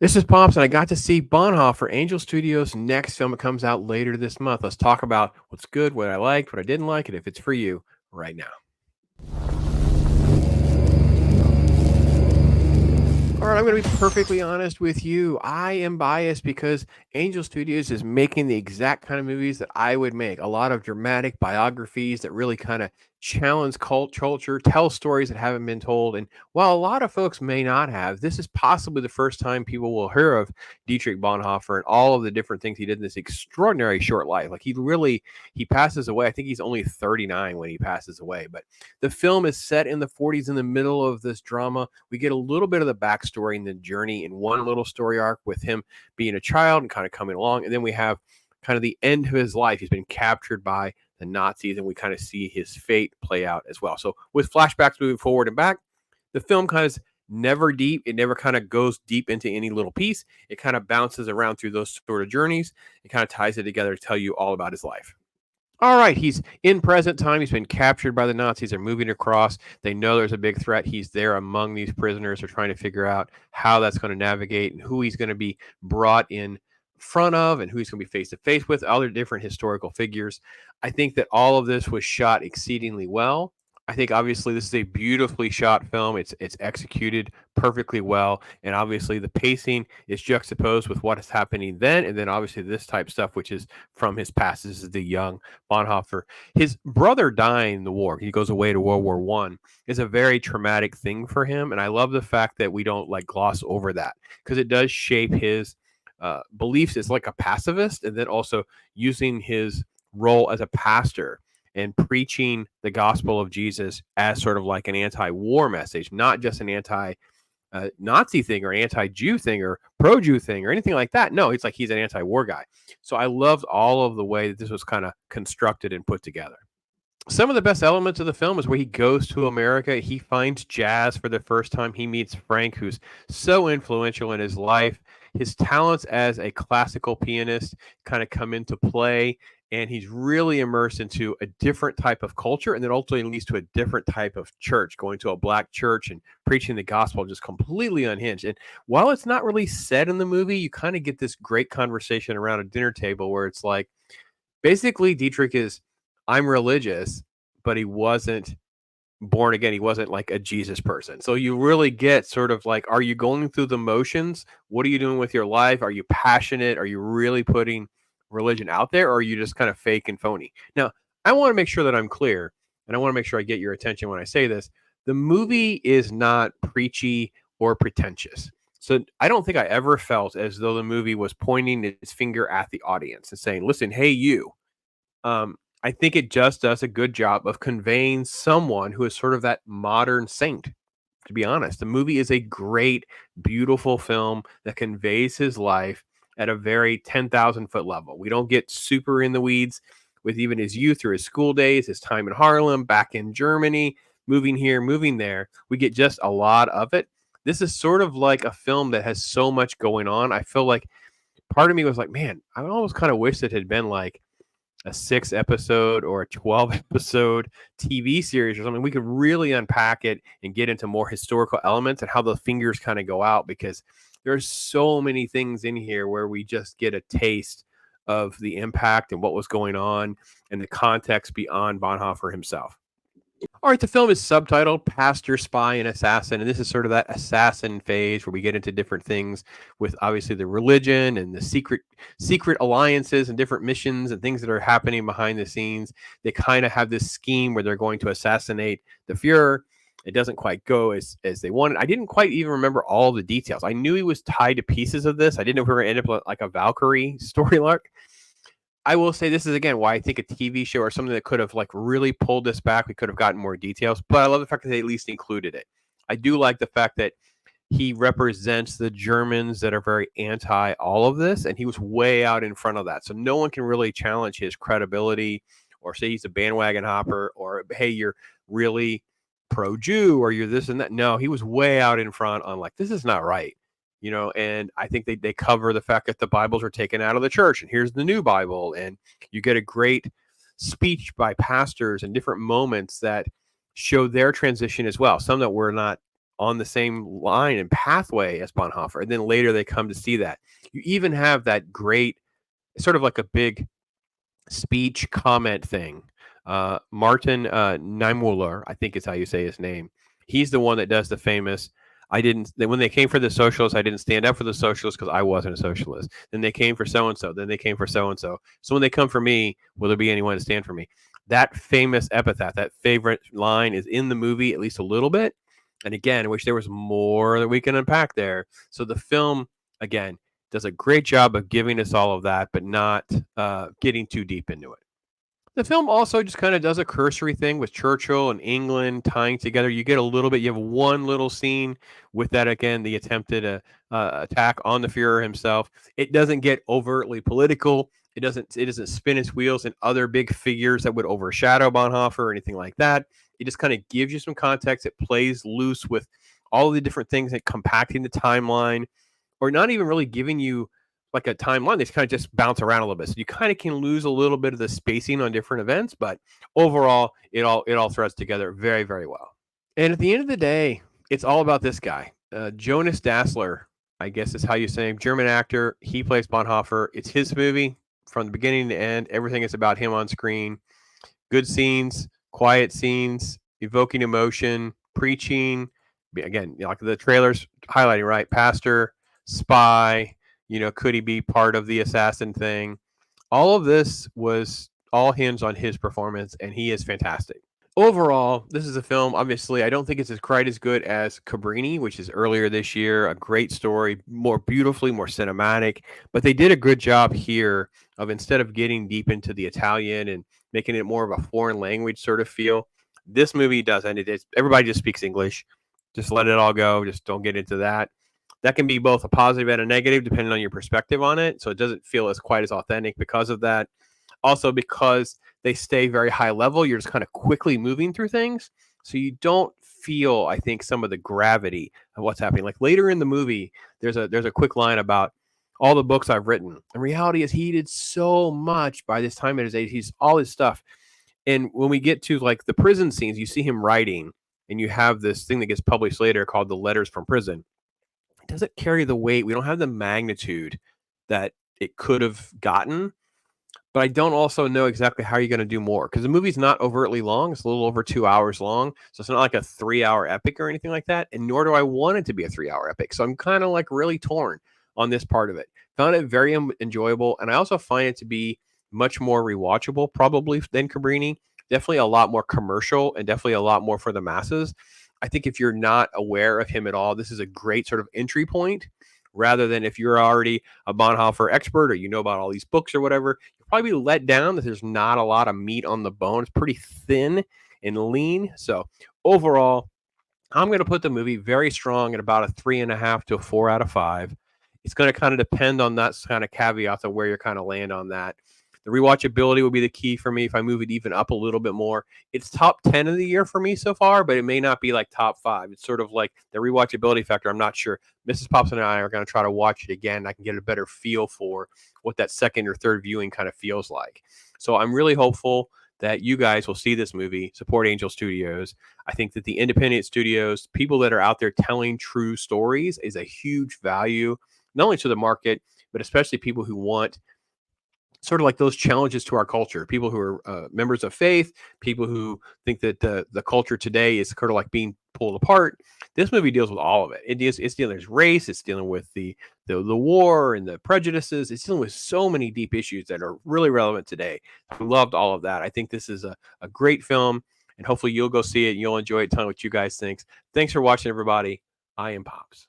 This is Pops, and I got to see Bonhoeffer, Angel Studios' next film. It comes out later this month. Let's talk about what's good, what I liked, what I didn't like, and if it's for you right now. All right, I'm going to be perfectly honest with you. I am biased because Angel Studios is making the exact kind of movies that I would make. A lot of dramatic biographies that really kind of challenge culture, tell stories that haven't been told. And while a lot of folks may not have, this is possibly the first time people will hear of Dietrich Bonhoeffer and all of the different things he did in this extraordinary short life. Like he passes away. I think he's only 39 when he passes away. But the film is set in the 40s in the middle of this drama. We get a little bit of the backstory and the journey in one little story arc with him being a child and kind of coming along. And then we have kind of the end of his life. He's been captured by the Nazis, and we kind of see his fate play out as well. So with flashbacks moving forward and back, the film kind of never deep. It never kind of goes deep into any little piece. It kind of bounces around through those sort of journeys. It kind of ties it together to tell you all about his life. All right, he's in present time. He's been captured by the Nazis. They're moving across. They know there's a big threat. He's there among these prisoners. They're trying to figure out how that's going to navigate and who he's going to be brought in front of and who he's going to be face to face with, other different historical figures. I think that all of this was shot exceedingly well. I think obviously this is a beautifully shot film. It's executed perfectly well, and obviously the pacing is juxtaposed with what is happening then, and then obviously this type stuff, which is from his past. This is the young Bonhoeffer. His brother dying in the war, he goes away to World War One, is a very traumatic thing for him. And I love the fact that we don't like gloss over that because it does shape his beliefs as like a pacifist, and then also using his role as a pastor and preaching the gospel of Jesus as sort of like an anti-war message, not just an Nazi thing or anti-Jew thing or pro-Jew thing or anything like that. No, it's like he's an anti-war guy. So I loved all of the way that this was kind of constructed and put together. Some of the best elements of the film is where he goes to America. He finds jazz for the first time. He meets Frank, who's so influential in his life. His talents as a classical pianist kind of come into play, and he's really immersed into a different type of culture, and then ultimately leads to a different type of church, going to a black church and preaching the gospel just completely unhinged. And while it's not really said in the movie, you kind of get this great conversation around a dinner table where it's like, basically Dietrich is, I'm religious, but he wasn't born again. He wasn't like a Jesus person. So you really get sort of like, are you going through the motions? What are you doing with your life? Are you passionate? Are you really putting religion out there? Or are you just kind of fake and phony? Now, I want to make sure that I'm clear, and I want to make sure I get your attention when I say this. The movie is not preachy or pretentious. So I don't think I ever felt as though the movie was pointing its finger at the audience and saying, listen, hey, you, I think it just does a good job of conveying someone who is sort of that modern saint. To be honest, the movie is a great, beautiful film that conveys his life at a very 10,000-foot level. We don't get super in the weeds with even his youth or his school days, his time in Harlem, back in Germany, moving here, moving there. We get just a lot of it. This is sort of like a film that has so much going on. I feel like part of me was like, man, I almost kind of wish it had been like a 6 episode or a 12 episode TV series or something. We could really unpack it and get into more historical elements and how the fingers kind of go out, because there's so many things in here where we just get a taste of the impact and what was going on and the context beyond Bonhoeffer himself. All right, the film is subtitled Pastor, Spy, and Assassin. And this is sort of that assassin phase where we get into different things with obviously the religion and the secret alliances and different missions and things that are happening behind the scenes. They kind of have this scheme where they're going to assassinate the Fuhrer. It doesn't quite go as they wanted. I didn't quite even remember all the details. I knew he was tied to pieces of this. I didn't know if we were going to end up like a Valkyrie story arc. I will say this is again why I think a TV show or something that could have like really pulled this back, we could have gotten more details. But I love the fact that they at least included it. I do like the fact that he represents the Germans that are very anti all of this, and he was way out in front of that. So no one can really challenge his credibility or say he's a bandwagon hopper or hey, you're really pro-Jew or you're this and that. No, he was way out in front on like, this is not right. And I think they cover the fact that the Bibles are taken out of the church and here's the new Bible. And you get a great speech by pastors and different moments that show their transition as well. Some that were not on the same line and pathway as Bonhoeffer. And then later they come to see that. You even have that great, sort of like a big speech comment thing. Martin Niemöller, I think is how you say his name. He's the one that does the famous. When they came for the socialists, I didn't stand up for the socialists because I wasn't a socialist. Then they came for so and so. Then they came for so and so. So when they come for me, will there be anyone to stand for me? That famous epithet, that favorite line, is in the movie at least a little bit. And again, I wish there was more that we can unpack there. So the film, again, does a great job of giving us all of that, but not getting too deep into it. The film also just kind of does a cursory thing with Churchill and England tying together. You get a little bit. You have one little scene with that again, the attempted attack on the Führer himself. It doesn't get overtly political. It doesn't spin its wheels in other big figures that would overshadow Bonhoeffer or anything like that. It just kind of gives you some context. It plays loose with all the different things, like compacting the timeline, or not even really giving you like a timeline. They kind of just bounce around a little bit. So you kind of can lose a little bit of the spacing on different events, but overall, it all threads together very, very well. And at the end of the day, it's all about this guy, Jonas Dassler, I guess is how you say him, German actor. He plays Bonhoeffer. It's his movie from the beginning to end. Everything is about him on screen. Good scenes, quiet scenes, evoking emotion, preaching. Again, like the trailers highlighting, right? Pastor, spy, could he be part of the assassin thing? All of this was all hinged on his performance, and he is fantastic. Overall, this is a film. Obviously, I don't think it's quite as good as Cabrini, which is earlier this year. A great story, more beautifully, more cinematic. But they did a good job here of, instead of getting deep into the Italian and making it more of a foreign language sort of feel, this movie doesn't. Everybody just speaks English. Just let it all go. Just don't get into that. That can be both a positive and a negative depending on your perspective on it. So it doesn't feel as quite as authentic because of that. Also, because they stay very high level, you're just kind of quickly moving through things. So you don't feel, I think, some of the gravity of what's happening. Like later in the movie, there's a quick line about all the books I've written. And reality is he did so much by this time at his age. He's all his stuff. And when we get to like the prison scenes, you see him writing, and you have this thing that gets published later called the Letters from Prison. It doesn't carry the weight. We don't have the magnitude that it could have gotten. But I don't also know exactly how you're going to do more, because the movie's not overtly long. It's a little over 2 hours long. So it's not like a 3-hour epic or anything like that. And nor do I want it to be a 3-hour epic. So I'm kind of like really torn on this part of it. Found it very enjoyable. And I also find it to be much more rewatchable probably than Cabrini. Definitely a lot more commercial and definitely a lot more for the masses. I think if you're not aware of him at all, this is a great sort of entry point, rather than if you're already a Bonhoeffer expert or you know about all these books or whatever. You'll probably be let down that there's not a lot of meat on the bone. It's pretty thin and lean. So overall, I'm going to put the movie very strong at about a 3.5 to a 4 out of 5. It's going to kind of depend on that kind of caveats of where you're kind of land on that. The rewatchability will be the key for me if I move it even up a little bit more. It's top 10 of the year for me so far, but it may not be like top 5. It's sort of like the rewatchability factor. I'm not sure. Mrs. Pops and I are going to try to watch it again. I can get a better feel for what that second or third viewing kind of feels like. So I'm really hopeful that you guys will see this movie, support Angel Studios. I think that the independent studios, people that are out there telling true stories, is a huge value, not only to the market, but especially people who want sort of like those challenges to our culture. People who are members of faith, people who think that the culture today is sort of like being pulled apart. This movie deals with all of it. It's dealing with race. It's dealing with the war and the prejudices. It's dealing with so many deep issues that are really relevant today. I loved all of that. I think this is a great film, and hopefully you'll go see it and you'll enjoy it. Tell me what you guys think. Thanks for watching, everybody. I am Pops.